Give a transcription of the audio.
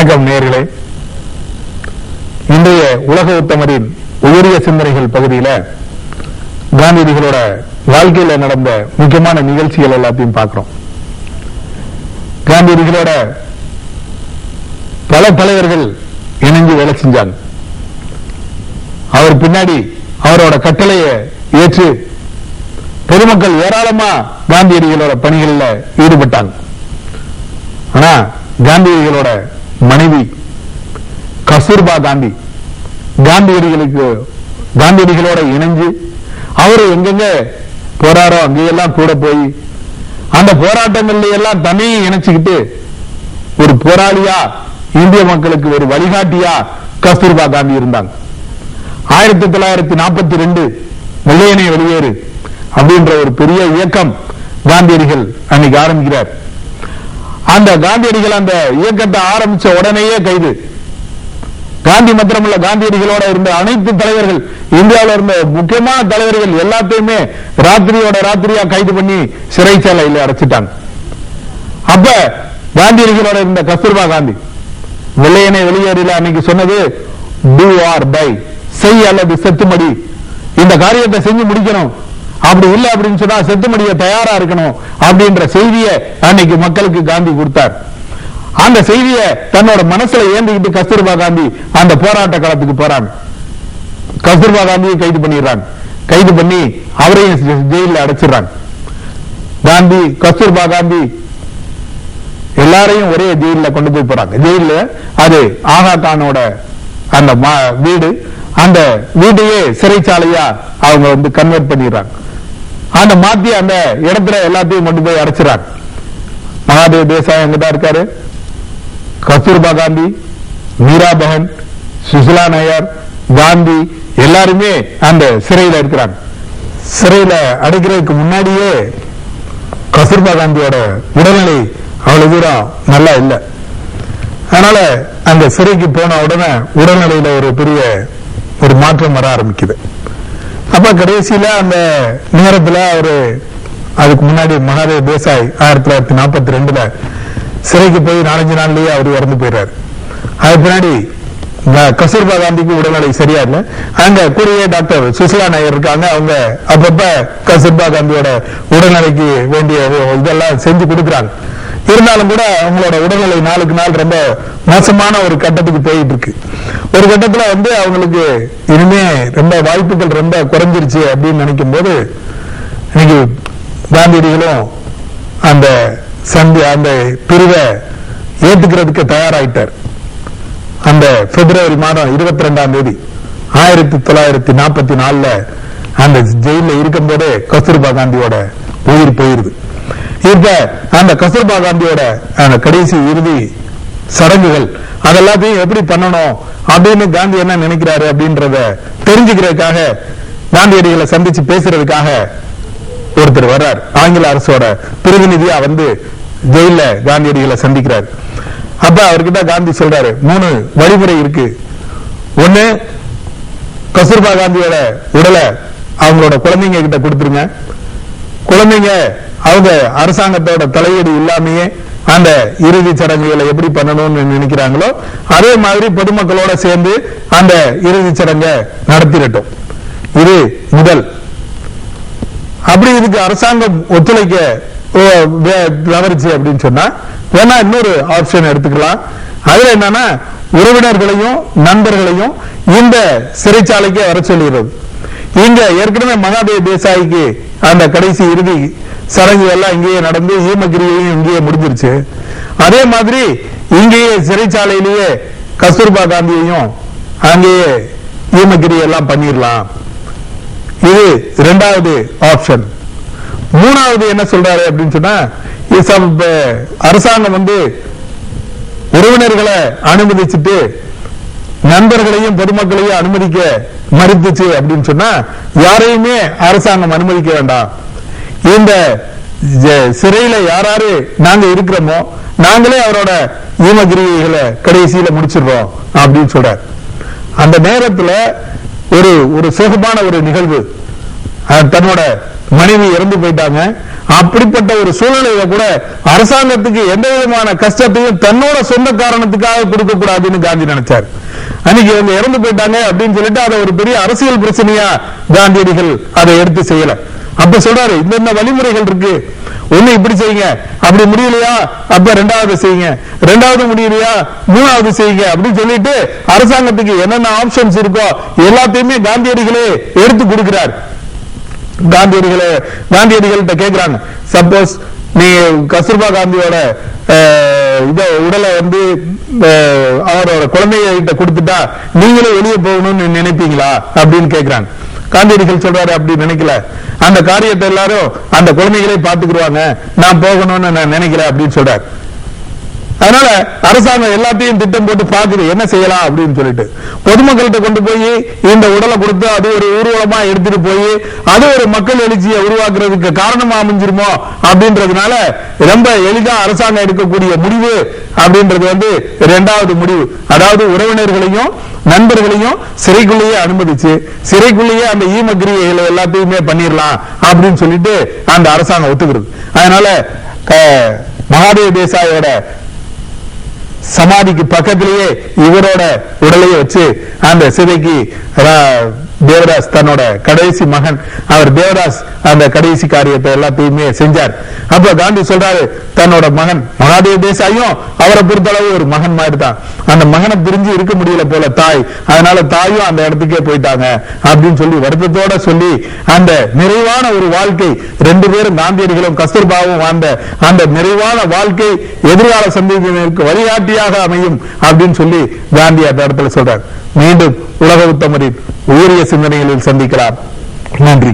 வணக்கம் நேயர்களே. இன்றைய உலக உத்தமரின் உயரிய சிந்தனைகள் பகுதியில காந்தியடிகளோட வாழ்க்கையில நடந்த முக்கியமான நிகழ்ச்சிகள் எல்லாத்தையும் பார்க்கிறோம். காந்தியடிகளோட பல தலைவர்கள் இணைஞ்சு வேலை செஞ்சாங்க. அவர் பின்னாடி அவரோட கட்டளையை ஏற்று பொதுமக்கள் ஏராளமா காந்தியடிகளோட பணிகளில் ஈடுபட்டாங்க. ஆனா காந்தியடிகளோட மனைவி கஸ்தூர்பா காந்தி காந்தியடிகளோட இணைஞ்சு அவரு எங்கெங்க போறாரோ அங்கெல்லாம் கூட போய் அந்த போராட்டங்கள்ல எல்லாம் தன்னையும் இணைச்சுக்கிட்டு ஒரு போராளியா இந்திய மக்களுக்கு ஒரு வழிகாட்டியா கஸ்தூர்பா காந்தி இருந்தாங்க. 1942 வெள்ளையனே வெளியேறு அப்படின்ற ஒரு பெரிய இயக்கம் காந்தியடிகள் அன்னைக்கு ஆரம்பிக்கிறார். அந்த காந்தியடிகள் அந்த இயக்கத்தை ஆரம்பிச்ச உடனேயே கைது. காந்தி மாத்திரமல்ல, காந்தியடிகளோட இருந்த அனைத்து தலைவர்கள், இந்தியாவில் இருந்த முக்கியமான தலைவர்கள் எல்லாத்தையுமே ராத்திரியோட ராத்திரியா கைது பண்ணி சிறைச்சாலையில் அடைச்சிட்டாங்க. அப்ப காந்தியடிகளோட இருந்த கஸ்தூர்பா காந்தி வெள்ளையனை வெளியேறில அன்னைக்கு சொன்னது டூ ஆர் டை, செய் அல்லது செத்துமடி, இந்த காரியத்தை செஞ்சு முடிக்கணும், அப்படி இல்லை அப்படின்னு சொன்னா செத்துமடிய தயாரா இருக்கணும் அப்படின்ற செய்தியை அன்னைக்கு மக்களுக்கு காந்தி கொடுத்தார். அந்த செய்தியை தன்னோட மனசுல ஏந்திக்கிட்டு கஸ்தூர்பா காந்தி அந்த போராட்ட களத்துக்கு போறாங்க. கஸ்தூர்பா காந்தியை கைது பண்ணிடுறாங்க. கைது பண்ணி அவரையும் ஜெயில அடைச்சிடறாங்க. காந்தி கஸ்தூர்பா காந்தி எல்லாரையும் ஒரே ஜெயில கொண்டு போய் போறாங்க. ஜெயில அது ஆகா கானோட அந்த வீடு, அந்த வீட்டையே சிறைச்சாலையா அவங்க கன்வெர்ட் பண்ணிடுறாங்க. அந்த மாத்தி அந்த இடத்துல எல்லாத்தையும் கொண்டு போய் அடைச்சிடறாங்க. மகாதேவ் தேசாய் அங்கதான் இருக்காரு. கஸ்தூர்பா காந்தி, மீராபகன், சுசிலா நாயர், காந்தி எல்லாருமே அந்த சிறையில இருக்கிறாங்க. சிறையில அடைக்கிறதுக்கு முன்னாடியே கஸ்தூர்பா காந்தியோட உடல்நிலை அவ்வளவு தூரம் நல்லா இல்லை. அதனால அந்த சிறைக்கு போன உடனே உடல்நிலையில ஒரு பெரிய ஒரு மாற்றம் வர ஆரம்பிக்குது. அப்ப கடைசியில அந்த நேரத்துல அவரு அதுக்கு முன்னாடி மகாதேவ் தேசாய் 1942 சிறைக்கு போய் 4 நாள்லயே அவர் இறந்து போயிடுறாரு. அதுக்கு பின்னாடி கஸ்தூர்பா காந்திக்கு உடல்நிலை சரியா இல்லை. அங்க கூடவே டாக்டர் சுசிலா நாயர் இருக்காங்க. அவங்க அப்பப்ப கஸ்தூர்பா காந்தியோட உடல்நிலைக்கு வேண்டிய இதெல்லாம் செஞ்சு கொடுக்குறாங்க. இருந்தாலும் கூட அவங்களோட உடல்நிலை நாளுக்கு நாள் ரொம்ப மோசமான ஒரு கட்டத்துக்கு போயிட்டு இருக்கு. ஒரு கட்டத்துல அவங்களுக்கு இனிமே ரொம்ப வாய்ப்புகள் ரொம்ப குறைஞ்சிருச்சு அப்படின்னு நினைக்கும் போது இன்னைக்கு காந்தியடிகளும் அந்த அந்த பிரிவை ஏத்துக்கிறதுக்கு தயாராயிட்டார். அந்த பிப்ரவரி மாதம் 22ஆம் தேதி 1944 அந்த ஜெயில இருக்கும் போதே கஸ்தூர்பா காந்தியோட உயிர் போயிருது. இப்ப அந்த கஸ்தூர்பா காந்தியோட அந்த கடைசி இறுதி சடங்குகள் அதெல்லாத்தையும் எப்படி பண்ணணும் அப்படின்னு காந்தி என்ன நினைக்கிறாரு அப்படின்றத தெரிஞ்சுக்கிறதுக்காக காந்தியடிகளை சந்திச்சு பேசுறதுக்காக ஒருத்தர் வர்றார். ஆங்கில அரசோட பிரதிநிதியா ஜெயில காந்தியடிகளை சந்திக்கிறார். அப்ப அவர்கிட்ட காந்தி சொல்றாரு, 3 வழிமுறை இருக்கு. ஒண்ணு, கஸ்தூர்பா காந்தியோட உடலை அவங்களோட குழந்தைங்க கிட்ட கொடுத்துருங்க. குழந்தைங்க அவங்க அரசாங்கத்தோட தலையீடு இல்லாமையே அந்த இறுதி சடங்குகளை எப்படி பண்ணணும்னு நினைக்கிறாங்களோ அதே மாதிரி பொதுமக்களோட சேர்ந்து அந்த இறுதி சடங்கை நடத்திடட்டும். இது முதல். அப்படி இதுக்கு அரசாங்கம் ஒத்துழைக்க தவறுச்சு அப்படின்னு சொன்னா வேணா இன்னொரு ஆப்ஷன் எடுத்துக்கலாம். அதுல என்னன்னா உறவினர்களையும் நண்பர்களையும் இந்த சிறைச்சாலைக்கு வர சொல்லிடுறது. இங்க ஏற்கனவே மகாதேவ் தேசாய்க்கு அந்த கடைசி இறுதி சடங்கு எல்லாம் இங்கேயே நடந்து ஈமகிரியையும் இங்கேயே முடிஞ்சிருச்சு. அதே மாதிரி இங்கேயே சிறைச்சாலையிலேயே கஸ்தூர்பா காந்தியையும் அங்கேயே ஈமகிரி எல்லாம் பண்ணிடலாம். இது 2வது ஆப்ஷன். 3வது என்ன சொல்றாரு அப்படின்னு சொன்னா, அரசாங்கம் உறவினர்களை அனுமதிச்சுட்டு நண்பர்களையும் பொதுமக்களையும் அனுமதிக்க மறுத்துச்சு அப்படின்னு சொன்னா யாரையுமே அரசாங்கம் அனுமதிக்க வேண்டாம். இந்த சிறையில யாராரு நாங்க இருக்கிறோமோ நாங்களே அவரோட ஈமகிரிகளை கடைசியில முடிச்சிடுறோம் அப்படின்னு சொல்றார். அந்த நேரத்துல ஒரு சோகமான ஒரு நிகழ்வு தன்னோட மனைவி இறந்து போயிட்டாங்க. அப்படிப்பட்ட ஒரு சூழ்நிலையில கூட அரசாங்கத்துக்கு எந்த விதமான கஷ்டத்தையும் தன்னோட சொந்த காரணத்துக்காக கொடுக்க கூடாதுன்னு காந்தி நினைச்சார். அன்னைக்கு அவங்க இறந்து போயிட்டாங்க அப்படின்னு சொல்லிட்டு அதை ஒரு பெரிய அரசியல் பிரச்சனையா காந்தியடிகள் அதை எடுத்து செய்யல. அப்ப சொல்றாரு, இந்த வழிமுறைகள் இருக்கு, ஒண்ணு இப்படி செய்யுங்க, அப்படி முடியலையா அப்ப ரெண்டாவது செய்யுங்க, ரெண்டாவது முடியலையா மூணாவது செய்யுங்க அப்படின்னு சொல்லிட்டு அரசாங்கத்துக்கு என்னென்ன ஆப்ஷன்ஸ் இருக்கோ எல்லாத்தையுமே காந்தியடிகளே எடுத்து கொடுக்கிறார். காந்தியடிகள்கிட்ட கேட்கிறாங்க, சப்போஸ் நீ கஸ்தூர்பா காந்தியோட உடலை அவரோட குழந்தைகிட்ட கொடுத்துட்டா நீங்களே வெளியே போகணும்னு நினைப்பீங்களா அப்படின்னு கேட்கிறாங்க. காந்தியடிகள் சொல்றாரு, அப்படி நினைக்கல, அந்த காரியத்தை எல்லாரும் அந்த குழந்தைகளே பாத்துக்குருவாங்க, நான் போகணும்னு நான் நினைக்கல அப்படின்னு சொல்றாரு. அதனால அரசாங்கம் எல்லாத்தையும் திட்டம் போட்டு பாக்குது என்ன செய்யலாம் அப்படின்னு சொல்லிட்டு பொதுமக்கள்கிட்ட கொண்டு போய் இந்த உடலை கொடுத்து அது ஒரு ஊர்வலமா எடுத்துட்டு போய் அது ஒரு மக்கள் எழுச்சியை உருவாக்குறதுக்கு காரணமா அமைஞ்சிருமோ அப்படின்றதுனால ரொம்ப எளிதா அரசாங்கம் எடுக்கக்கூடிய முடிவு அப்படின்றது இரண்டாவது முடிவு. அதாவது உறவினர்களையும் நண்பர்களையும் சிறைக்குள்ளேயே அனுமதிச்சு சிறைக்குள்ளேயே அந்த ஈமக்கிரியைகளை எல்லாத்தையுமே பண்ணிடலாம் அப்படின்னு சொல்லிட்டு அந்த அரசாங்கம் ஒத்துக்கிறது. அதனால மகாதேவ தேசாயோட சமாதிக்கு பக்கத்திலேயே இவரோட உடலையே வச்சு அந்த சிதைக்கு தேவதாஸ் தன்னோட கடைசி மகன் அவர் தேவதாஸ் அந்த கடைசி காரியத்தை எல்லாத்தையுமே செஞ்சார். அப்ப காந்தி சொல்றாரு, தன்னோட மகன் மகாதேவ தேசாயும் அவரை பொறுத்தளவு ஒரு மகன் மாதிரி தான், அந்த மகனை பிரிஞ்சு இருக்க முடியல போல தாய், அதனால தாயும் அந்த இடத்துக்கே போயிட்டாங்க அப்படின்னு சொல்லி வருத்தத்தோட சொல்லி அந்த நிறைவான ஒரு வாழ்க்கை ரெண்டு பேரும் காந்தியடிகளும் கஸ்தூர்பாவும் வாழ்ந்த அந்த நிறைவான வாழ்க்கை எதிர்கால சந்ததியினருக்கு வழிகாட்டியாக அமையும் அப்படின்னு சொல்லி காந்தி அந்த இடத்துல சொல்றார். மீண்டும் உலக உத்தமரின் உயரிய சிந்தனைகளில் சந்திக்கலாம். நன்றி.